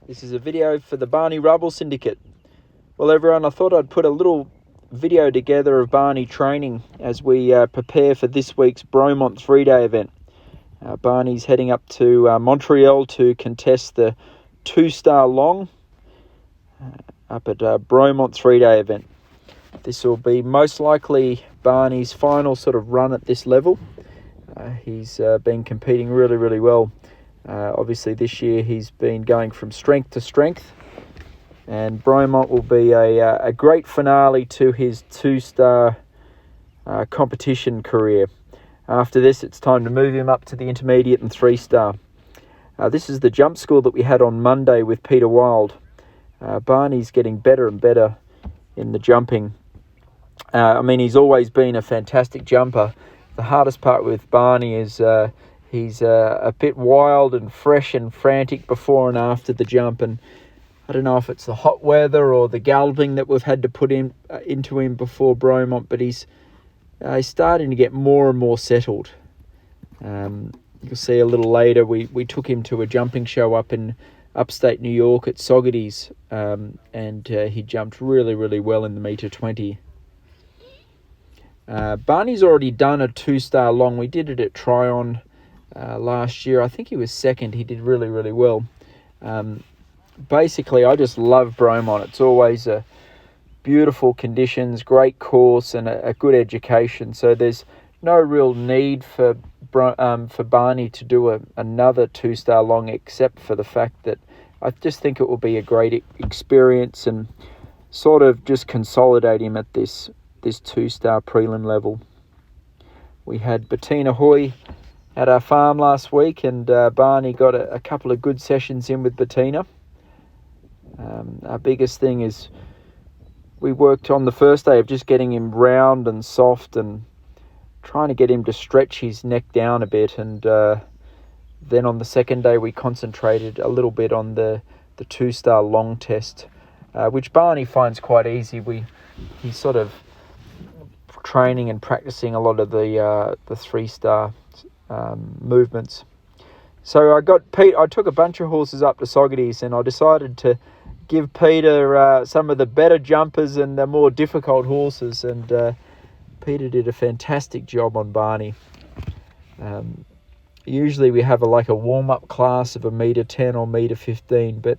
This is a video for the Barney Rubble Syndicate. Well, everyone, I thought I'd put a little video together of Barney training as we prepare for this week's Bromont 3-day event. Barney's heading up to Montreal to contest the 2-star long up at Bromont 3-day event. This will be most likely Barney's final sort of run at this level. He's been competing really well. Obviously this year he's been going from strength to strength, and Bromont will be a great finale to his 2-star competition career. After this, it's time to move him up to the intermediate and 3-star. This is the jump school that we had on Monday with Peter Wild. Barney's getting better and better in the jumping. He's always been a fantastic jumper. The hardest part with Barney is he's a bit wild and fresh and frantic before and after the jump, and I don't know if it's the hot weather or the galloping that we've had to put into him before Bromont, but he's starting to get more and more settled. You'll see a little later we took him to a jumping show up in upstate New York at Saugerties, and he jumped really well in the meter 20. Barney's already done a 2-star long. We did it at Tryon last year. I think he was second. He did really well. Basically, I just love Bromont. It's always beautiful conditions, great course, and a good education. So there's no real need for Barney to do another 2-star long, except for the fact that I just think it will be a great experience and sort of just consolidate him at this 2-star prelim level. We had Bettina Hoy at our farm last week, and Barney got a couple of good sessions in with Bettina. Our biggest thing is we worked on the first day of just getting him round and soft and trying to get him to stretch his neck down a bit, and then on the second day we concentrated a little bit on the 2-star long test, which Barney finds quite easy. He's sort of training and practicing a lot of the 3-star movements. So I took a bunch of horses up to Saugerties, and I decided to give Peter some of the better jumpers and the more difficult horses, and Peter did a fantastic job on Barney. Usually we have a warm-up class of a meter 10 or meter 15, but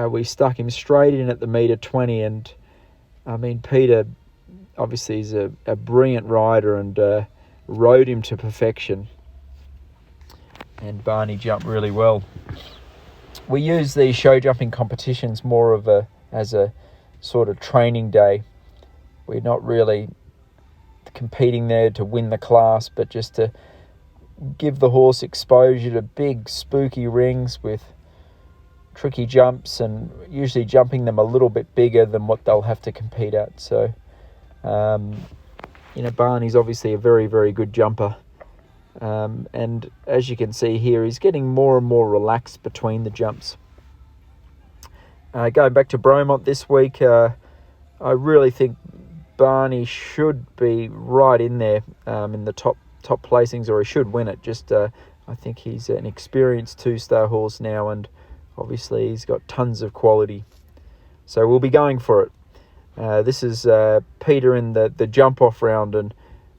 we stuck him straight in at the meter 20, and Peter obviously is a brilliant rider and rode him to perfection, and Barney jumped really well. We use these show jumping competitions more as a sort of training day. We're not really competing there to win the class, but just to give the horse exposure to big spooky rings with tricky jumps, and usually jumping them a little bit bigger than what they'll have to compete at. So Barney's obviously a very good jumper, and as you can see here, he's getting more and more relaxed between the jumps. Going back to Bromont this week, I really think Barney should be right in there in the top placings, or he should win it. I think he's an experienced 2-star horse now, and obviously he's got tons of quality. So we'll be going for it. This is Peter in the jump-off round, and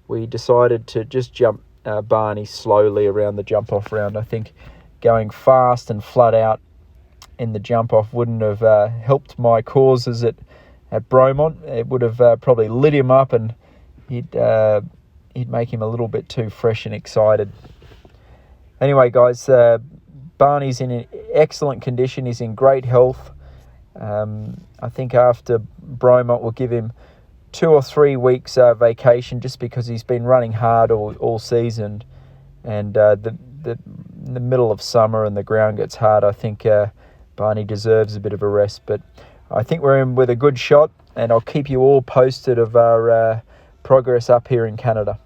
we decided to just jump Barney slowly around the jump-off round. I think going fast and flat out in the jump-off wouldn't have helped my causes at Bromont. It would have probably lit him up, and he'd make him a little bit too fresh and excited. Anyway, guys, Barney's in excellent condition. He's in great health. I think after Bromont we'll give him 2 or 3 weeks vacation, just because he's been running hard all season, and in the middle of summer and the ground gets hard. I think Barney deserves a bit of a rest, but I think we're in with a good shot, and I'll keep you all posted of our progress up here in Canada.